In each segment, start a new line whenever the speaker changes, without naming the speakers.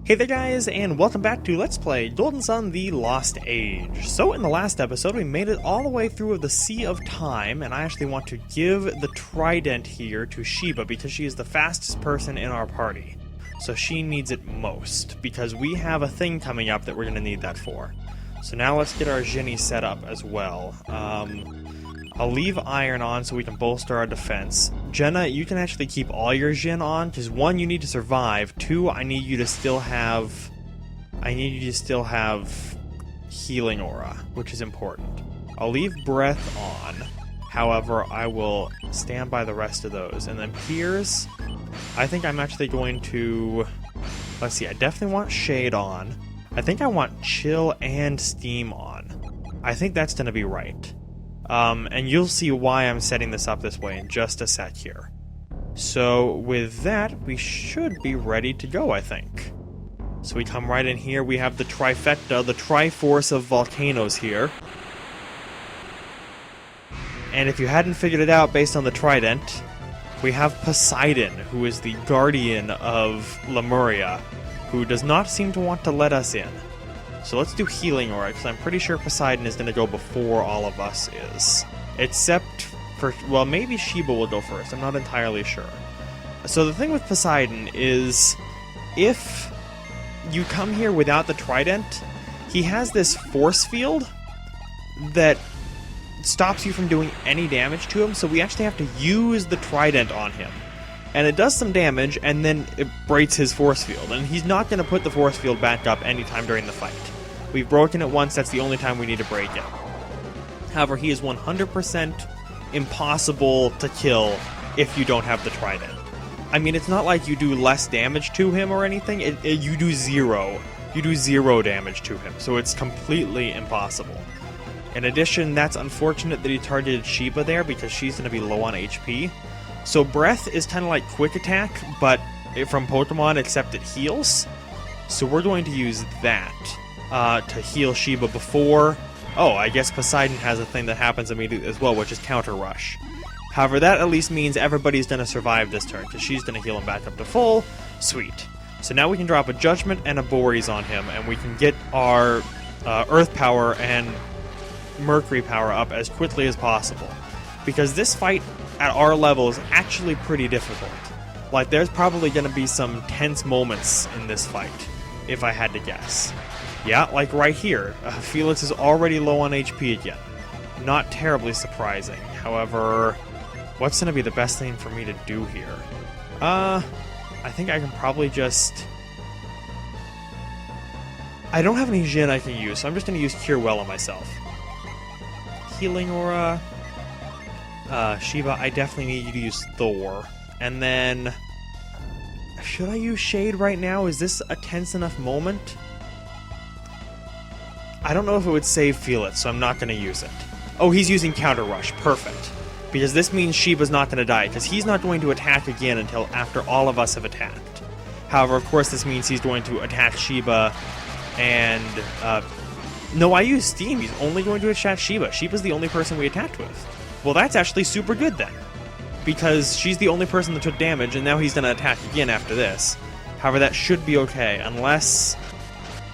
Hey there guys, and welcome back to Let's Play Golden Sun: The Lost Age. So in the last episode, we made it all the way through the Sea of Time, and I actually want to give the trident here to Sheba because she is the fastest person in our party. So she needs it most, because we have a thing coming up that we're going to need that for. So now let's get our Djinni set up as well. I'll leave iron on so we can bolster our defense. Jenna, you can actually keep all your Djinn on, because 1, you need to survive. 2, I need you to still have healing aura, which is important. I'll leave breath on. However, I will stand by the rest of those. And then Piers, I think I'm actually going to... Let's see, I definitely want shade on. I think I want chill and steam on. I think that's going to be right. And you'll see why I'm setting this up this way in just a sec here. So with that, we should be ready to go, I think. So we come right in here, we have the trifecta, the triforce of volcanoes here. And if you hadn't figured it out based on the trident, we have Poseidon, who is the guardian of Lemuria, who does not seem to want to let us in. So let's do healing aura, because I'm pretty sure Poseidon is going to go before all of us is. Except for, well, maybe Sheba will go first, I'm not entirely sure. So the thing with Poseidon is, if you come here without the trident, he has this force field that stops you from doing any damage to him, so we actually have to use the trident on him. And it does some damage, and then it breaks his force field, and he's not going to put the force field back up anytime during the fight. We've broken it once, that's the only time we need to break it. However, he is 100% impossible to kill if you don't have the trident. I mean, it's not like you do less damage to him or anything, you do zero. You do 0 damage to him, so it's completely impossible. In addition, that's unfortunate that he targeted Sheba there because she's going to be low on HP. So breath is kind of like quick attack, but from Pokemon, except it heals. So we're going to use that to heal Sheba before... Oh, I guess Poseidon has a thing that happens immediately as well, which is Counter Rush. However, that at least means everybody's going to survive this turn, because she's going to heal him back up to full. Sweet. So now we can drop a Judgment and a Boris on him, and we can get our Earth Power and Mercury Power up as quickly as possible. Because this fight at our level is actually pretty difficult. Like, there's probably going to be some tense moments in this fight, if I had to guess. Yeah, like right here. Felix is already low on HP again. Not terribly surprising. However, what's going to be the best thing for me to do here? I think I can probably just... I don't have any Djinn I can use, so I'm just going to use Cure Well on myself. Healing Aura... Sheba, I definitely need you to use Thor. And then... Should I use Shade right now? Is this a tense enough moment? I don't know if it would save Felix, so I'm not going to use it. Oh, he's using Counter Rush. Perfect. Because this means Sheba's not going to die, because he's not going to attack again until after all of us have attacked. However, of course, this means he's going to attack Sheba, and... no, I used Steam. He's only going to attack Sheba. Sheba's the only person we attacked with. Well, that's actually super good then, because she's the only person that took damage, and now he's going to attack again after this. However, that should be okay, unless...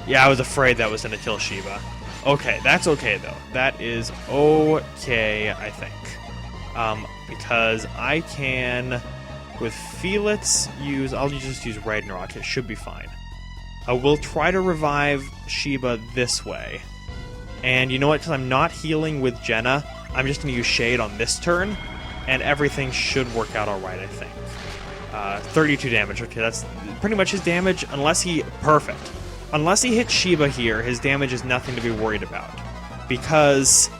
Yeah, I was afraid that was going to kill Sheba. Okay, that's okay, though. That is okay, I think. Because I can, with Felix, I'll just use Ragnarok. It should be fine. I will try to revive Sheba this way. And you know what? Because I'm not healing with Jenna, I'm just going to use Shade on this turn, and everything should work out alright, I think. 32 damage. Okay, that's pretty much his damage, unless he... Perfect. Unless he hits Sheba here, his damage is nothing to be worried about. Because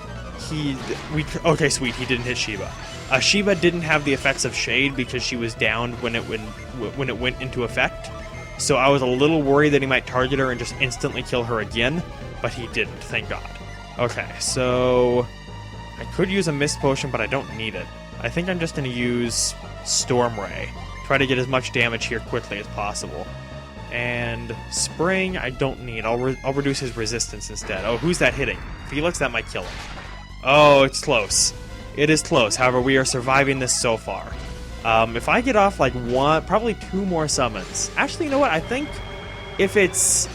okay, sweet, he didn't hit Sheba. Sheba didn't have the effects of Shade because she was downed when it went into effect. So I was a little worried that he might target her and just instantly kill her again, but he didn't, thank God. Okay, so... I could use a Mist Potion, but I don't need it. I think I'm just going to use Storm Ray. Try to get as much damage here quickly as possible. And Spring, I don't need. I'll reduce his resistance instead. Oh, who's that hitting? Felix? That might kill him. Oh, it's close. It is close. However, we are surviving this so far. If I get off like probably 2 more summons. Actually, you know what? I think If it's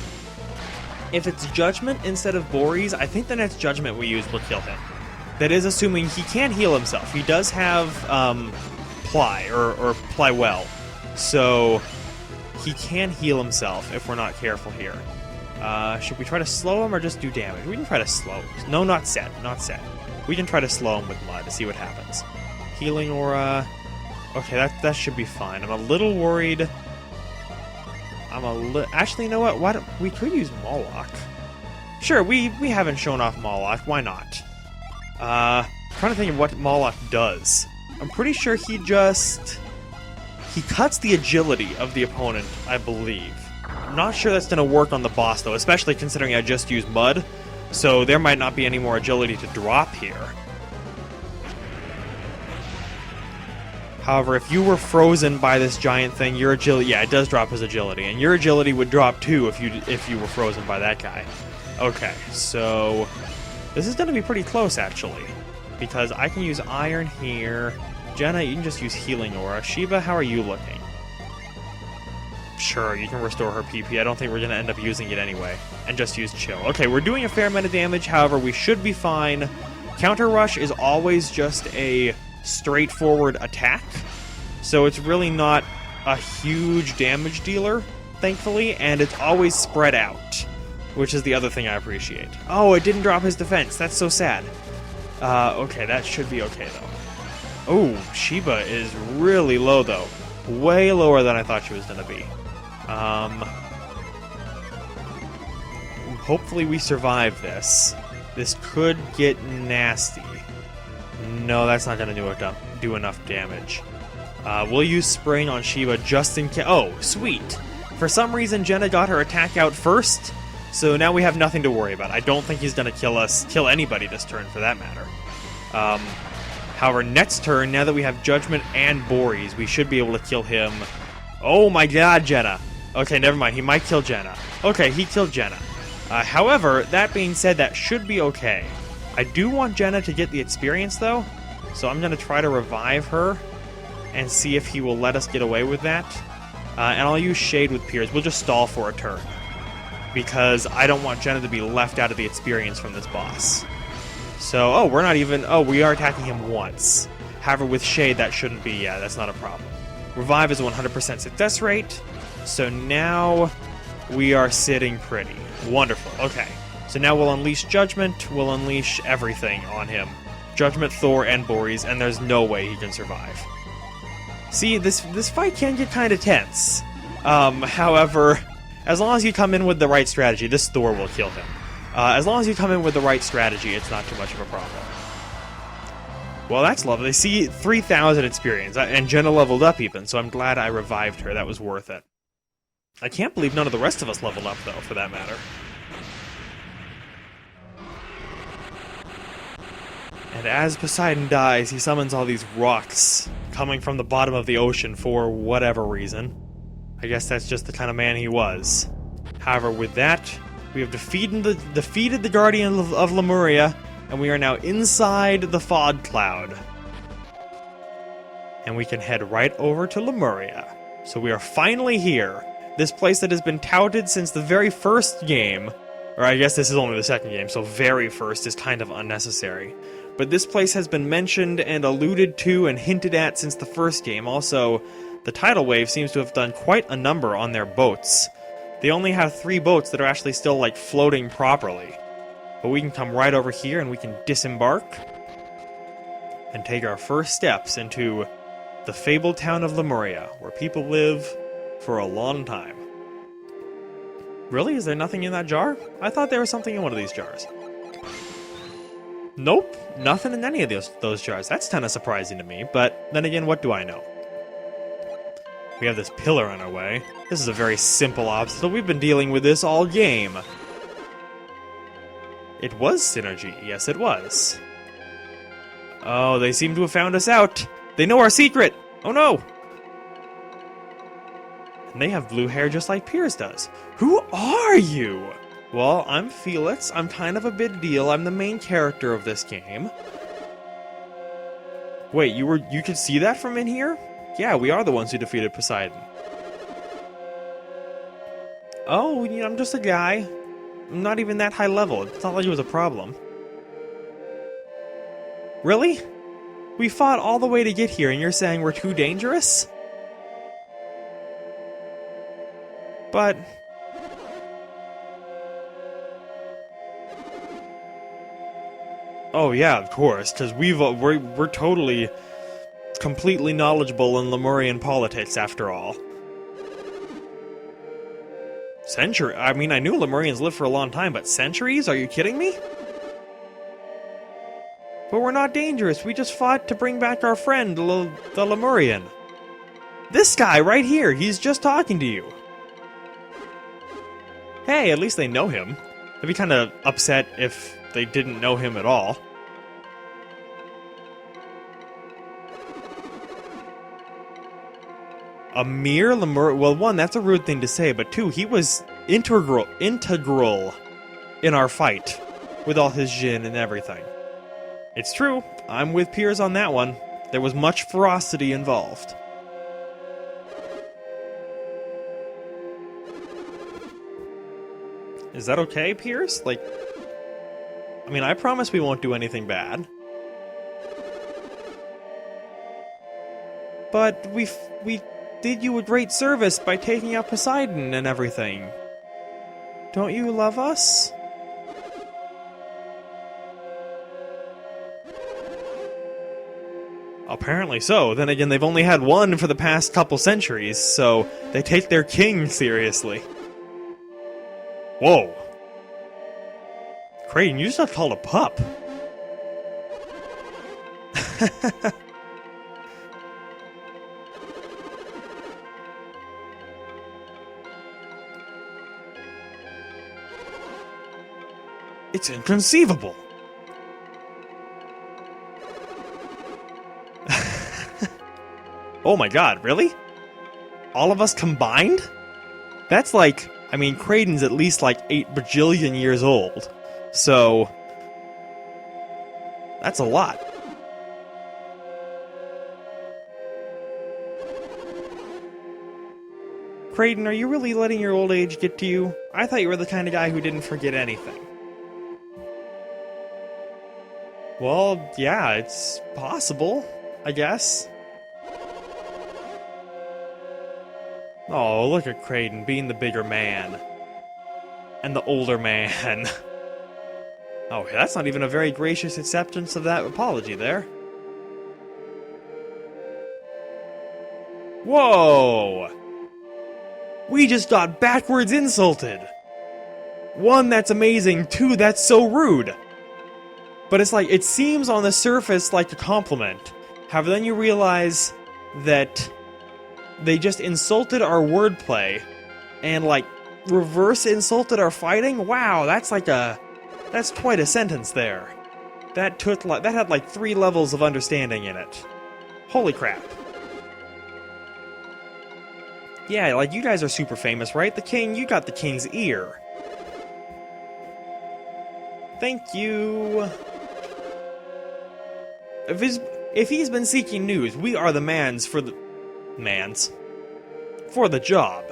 Judgment instead of Boris, I think the next Judgment we use will kill him. That is assuming he can heal himself. He does have Ply, or Ply Well. So he can heal himself if we're not careful here. Should we try to slow him or just do damage? We can try to slow him. No, not set. Not set. We can try to slow him with Mud to see what happens. Healing Aura. Okay, that should be fine. I'm a little worried. Actually, you know what? Why don't we could use Moloch. Sure, we haven't shown off Moloch. Why not? Trying to think of what Moloch does. I'm pretty sure he cuts the agility of the opponent, I believe. I'm not sure that's going to work on the boss, though, especially considering I just used Mud, so there might not be any more agility to drop here. However, if you were frozen by this giant thing, your agility... Yeah, it does drop his agility, and your agility would drop too if you were frozen by that guy. Okay, so... This is going to be pretty close, actually, because I can use Iron here. Jenna, you can just use Healing Aura. Sheba, how are you looking? Sure, you can restore her PP. I don't think we're going to end up using it anyway. And just use Chill. Okay, we're doing a fair amount of damage, however, we should be fine. Counter Rush is always just a straightforward attack, so it's really not a huge damage dealer, thankfully, and it's always spread out, which is the other thing I appreciate. Oh, it didn't drop his defense. That's so sad. Okay, that should be okay, though. Oh, Sheba is really low, though. Way lower than I thought she was going to be. Hopefully we survive this. This could get nasty. No, that's not going to do enough damage. We'll use Spring on Sheba just in case. Oh, sweet. For some reason, Jenna got her attack out first, so now we have nothing to worry about. I don't think he's going to kill anybody this turn, for that matter. However, next turn, now that we have Judgment and Boris, we should be able to kill him. Oh my god, Jenna. Okay, never mind. He might kill Jenna. Okay, he killed Jenna. However, that being said, that should be okay. I do want Jenna to get the experience, though, so I'm going to try to revive her and see if he will let us get away with that. And I'll use Shade with Piers. We'll just stall for a turn, because I don't want Jenna to be left out of the experience from this boss. So, oh, we're not even... Oh, we are attacking him once. However, with Shade, that shouldn't be... Yeah, that's not a problem. Revive is a 100% success rate, so now we are sitting pretty. Wonderful. Okay. So now we'll unleash Judgment, we'll unleash everything on him. Judgment, Thor, and Boris, and there's no way he can survive. See, this fight can get kind of tense. However, as long as you come in with the right strategy, this Thor will kill him. As long as you come in with the right strategy, it's not too much of a problem. Well, that's lovely. See, 3,000 experience, and Jenna leveled up even, so I'm glad I revived her. That was worth it. I can't believe none of the rest of us leveled up, though, for that matter. And as Poseidon dies, he summons all these rocks coming from the bottom of the ocean for whatever reason. I guess that's just the kind of man he was. However, with that, we have defeated the Guardian of Lemuria, and we are now inside the fog cloud. And we can head right over to Lemuria. So we are finally here. This place that has been touted since the very first game. Or I guess this is only the second game, so very first is kind of unnecessary. But this place has been mentioned and alluded to and hinted at since the first game. Also, the tidal wave seems to have done quite a number on their boats. They only have 3 boats that are actually still, like, floating properly. But we can come right over here and we can disembark and take our first steps into the fabled town of Lemuria, where people live for a long time. Really? Is there nothing in that jar? I thought there was something in one of these jars. Nope, nothing in any of those jars. That's kind of surprising to me, but then again, what do I know? We have this pillar on our way. This is a very simple obstacle. We've been dealing with this all game. It was Synergy. Yes, it was. Oh, they seem to have found us out. They know our secret. Oh, no. And they have blue hair just like Piers does. Who are you? Well, I'm Felix. I'm kind of a big deal. I'm the main character of this game. Wait, you could see that from in here? Yeah, we are the ones who defeated Poseidon. Oh, I'm just a guy. I'm not even that high level. It's not like it was a problem. Really? We fought all the way to get here and you're saying we're too dangerous? But... Oh yeah, of course, because we're totally, completely knowledgeable in Lemurian politics after all. I mean, I knew Lemurians lived for a long time, but centuries? Are you kidding me? But we're not dangerous, we just fought to bring back our friend, the Lemurian. This guy right here, he's just talking to you. Hey, at least they know him. I'd be kind of upset if they didn't know him at all. A mere Lemuria? Well, one, that's a rude thing to say, but two, he was integral in our fight with all his Jin and everything. It's true, I'm with Piers on that one. There was much ferocity involved. Is that okay, Piers? Like, I mean, I promise we won't do anything bad. But we did you a great service by taking out Poseidon and everything. Don't you love us? Apparently so. Then again, they've only had one for the past couple centuries, so they take their king seriously. Whoa. Kraden, you just got called a pup. It's inconceivable. Oh my god, really? All of us combined? That's like, I mean, Kraden's at least like 8 bajillion years old. So, that's a lot. Kraden, are you really letting your old age get to you? I thought you were the kind of guy who didn't forget anything. Well, yeah, it's possible, I guess. Oh, look at Kraden being the bigger man. And the older man. Oh, that's not even a very gracious acceptance of that apology there. Whoa! We just got backwards insulted! 1, that's amazing, 2, that's so rude! But it's like, it seems on the surface like a compliment. However, then you realize that they just insulted our wordplay and, like, reverse insulted our fighting? Wow, that's like that's quite a sentence there. That had like 3 levels of understanding in it. Holy crap. Yeah, like, you guys are super famous, right? The king, you got the king's ear. Thank you. If he's been seeking news, we are the mans for the job.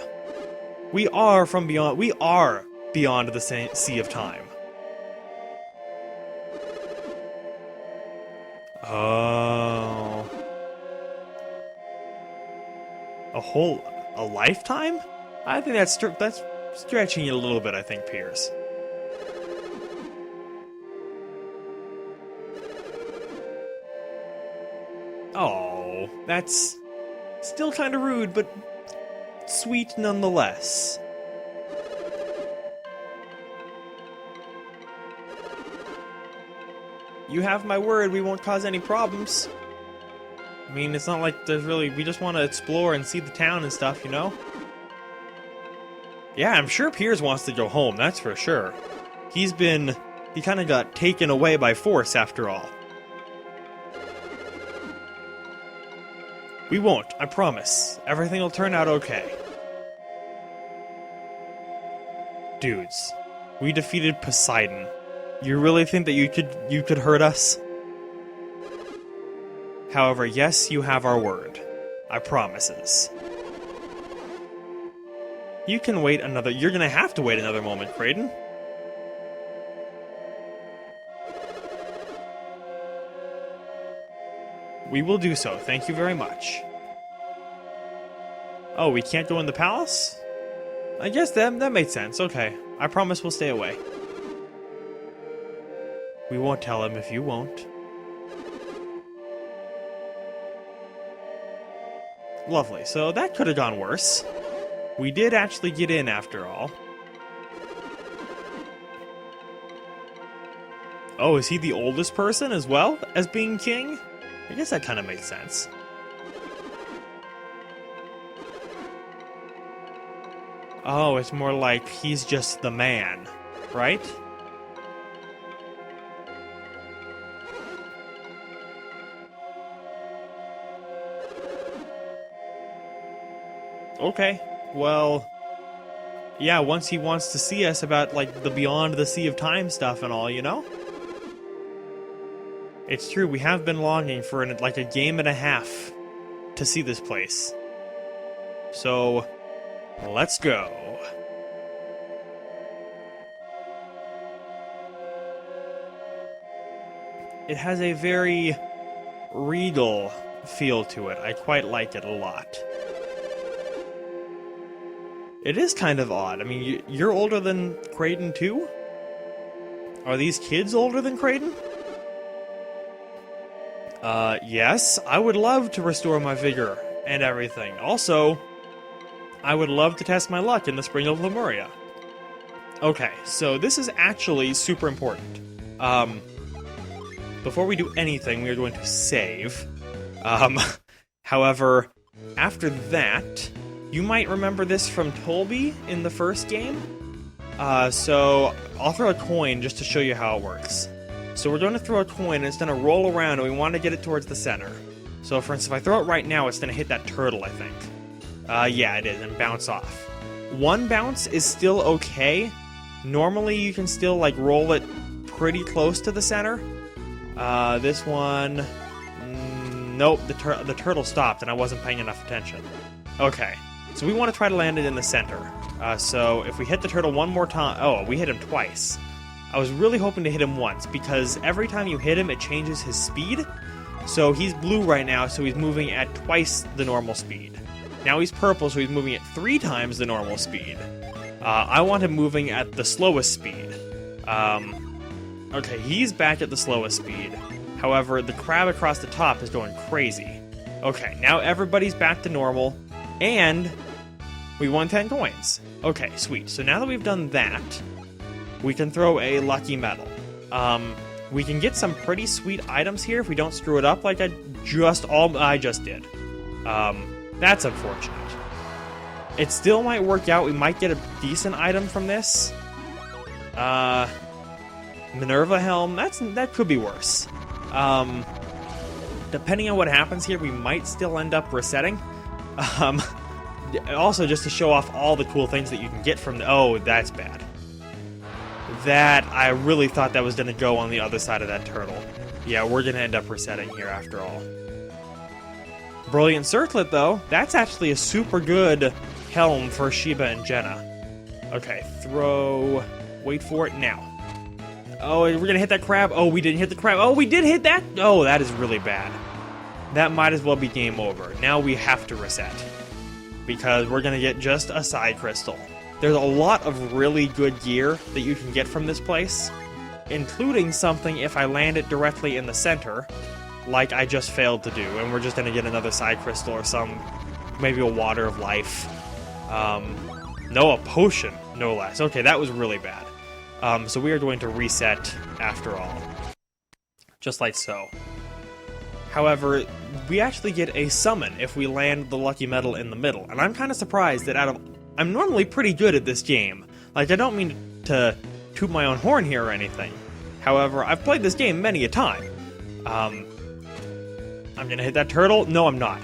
We are beyond the sea of time. Oh. A lifetime? I think that's stretching it a little bit, I think, Piers. Oh, that's still kind of rude, but sweet nonetheless. You have my word, we won't cause any problems. I mean, it's not like there's really... We just want to explore and see the town and stuff, you know? Yeah, I'm sure Piers wants to go home, that's for sure. He kind of got taken away by force, after all. We won't, I promise. Everything will turn out okay. Dudes, we defeated Poseidon. You really think that you could hurt us? However, yes, you have our word. I promises. You can wait another... You're gonna have to wait another moment, Kraden. We will do so. Thank you very much. Oh, we can't go in the palace? I guess that made sense. Okay. I promise we'll stay away. We won't tell him if you won't. Lovely. So that could have gone worse. We did actually get in after all. Oh, is he the oldest person as well as being king? I guess that kind of makes sense. Oh, it's more like he's just the man, right? Okay, well... Yeah, once he wants to see us about, like, the Beyond the Sea of Time stuff and all, you know? It's true, we have been longing for, like, a game and a half to see this place. So, let's go. It has a very regal feel to it. I quite like it a lot. It is kind of odd. I mean, you're older than Kraden too? Are these kids older than Kraden? Yes. I would love to restore my vigor and everything. Also, I would love to test my luck in the spring of Lemuria. Okay, so this is actually super important. Before we do anything, we are going to save. However, after that... You might remember this from Tolby in the first game. So I'll throw a coin just to show you how it works. So we're going to throw a coin and it's going to roll around and we want to get it towards the center. So for instance, if I throw it right now, it's going to hit that turtle, I think. Yeah, it is, and bounce off. One bounce is still okay. Normally you can still like roll it pretty close to the center. This one... nope, the turtle stopped and I wasn't paying enough attention. Okay. So we want to try to land it in the center. So if we hit the turtle one more time... Oh, we hit him twice. I was really hoping to hit him once, because every time you hit him, it changes his speed. So he's blue right now, so he's moving at twice the normal speed. Now he's purple, so he's moving at 3 times the normal speed. I want him moving at the slowest speed. Okay, he's back at the slowest speed. However, the crab across the top is going crazy. Okay, now everybody's back to normal, and... we won 10 coins. Okay, sweet. So now that we've done that, we can throw a lucky medal. We can get some pretty sweet items here if we don't screw it up like I just did. That's unfortunate. It still might work out. We might get a decent item from this. Minerva Helm, that could be worse. Depending on what happens here, we might still end up resetting. Also, just to show off all the cool things that you can get from the... Oh, that's bad. That, I really thought that was going to go on the other side of that turtle. Yeah, we're going to end up resetting here after all. Brilliant Circlet, though. That's actually a super good helm for Sheba and Jenna. Okay, throw... Wait for it now. Oh, we're going to hit that crab. Oh, we didn't hit the crab. Oh, we did hit that. Oh, that is really bad. That might as well be game over. Now we have to reset, because we're going to get just a side crystal. There's a lot of really good gear that you can get from this place, including something if I land it directly in the center, like I just failed to do, and we're just going to get another side crystal or maybe a water of life. No, a potion, no less. Okay, that was really bad. So we are going to reset after all. Just like so. However, we actually get a summon if we land the lucky medal in the middle, and I'm kind of surprised that I'm normally pretty good at this game. Like, I don't mean to toot my own horn here or anything. However, I've played this game many a time. I'm gonna hit that turtle. No, I'm not.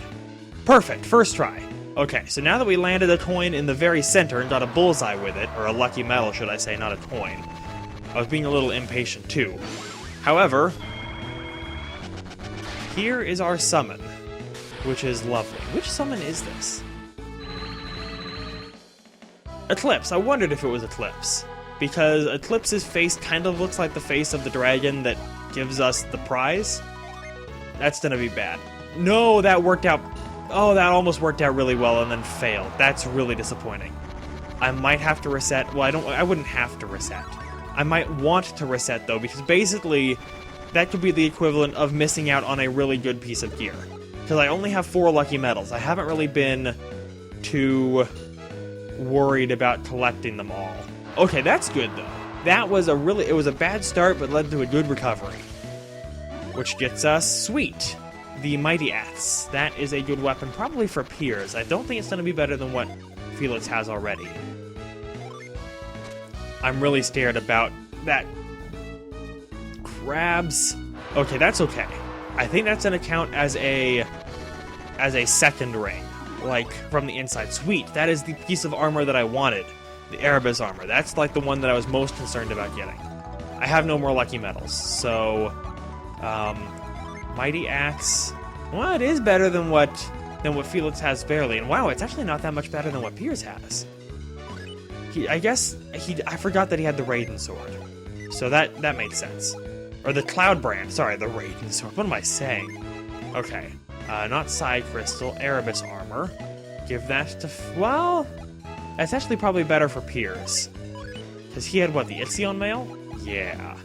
Perfect, first try. Okay, so now that we landed a coin in the very center and got a bullseye with it, or a lucky medal, should I say, not a coin. I was being a little impatient, too. However, here is our summon, which is lovely. Which summon is this? Eclipse. I wondered if it was Eclipse. Because Eclipse's face kind of looks like the face of the dragon that gives us the prize. That's gonna be bad. No, that worked out. Oh, that almost worked out really well and then failed. That's really disappointing. I might have to reset. Well, I wouldn't have to reset. I might want to reset, though, because basically that could be the equivalent of missing out on a really good piece of gear. Because I only have 4 lucky medals. I haven't really been too worried about collecting them all. Okay, that's good, though. That was it was a bad start, but led to a good recovery. Which gets us, sweet, the Mighty Axe. That is a good weapon, probably for Piers. I don't think it's going to be better than what Felix has already. I'm really scared about that. Crabs. Okay, that's okay. I think that's gonna count as a second ring, like from the inside. Sweet, that is the piece of armor that I wanted. The Erebus armor. That's like the one that I was most concerned about getting. I have no more lucky medals, so Mighty Axe. Well, it is better than what Felix has barely, and wow, it's actually not that much better than what Piers has. I forgot that he had the Raiden sword, so that made sense. Or the Cloud Brand, sorry, the Raiden sword. What am I saying? Okay, not Side Crystal, Erebus armor. Give that to well, that's actually probably better for Piers, because he had what, the Ixion mail? Yeah.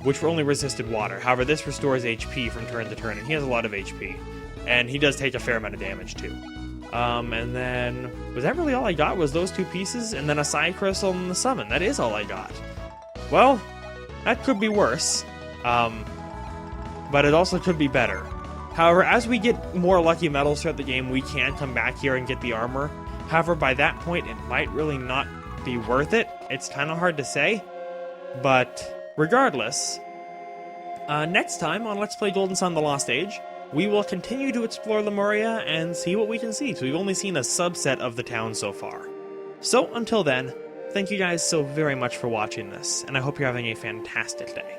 Which only resisted water. However, this restores HP from turn to turn, and he has a lot of HP. And he does take a fair amount of damage, too. And then... was that really all I got? Was those 2 pieces? And then a Side Crystal and the Summon. That is all I got. Well, that could be worse. But it also could be better. However, as we get more lucky medals throughout the game, we can come back here and get the armor. However, by that point, it might really not be worth it. It's kind of hard to say. But regardless, next time on Let's Play Golden Sun: The Lost Age, we will continue to explore Lemuria and see what we can see, because we've only seen a subset of the town so far. So, until then, thank you guys so very much for watching this, and I hope you're having a fantastic day.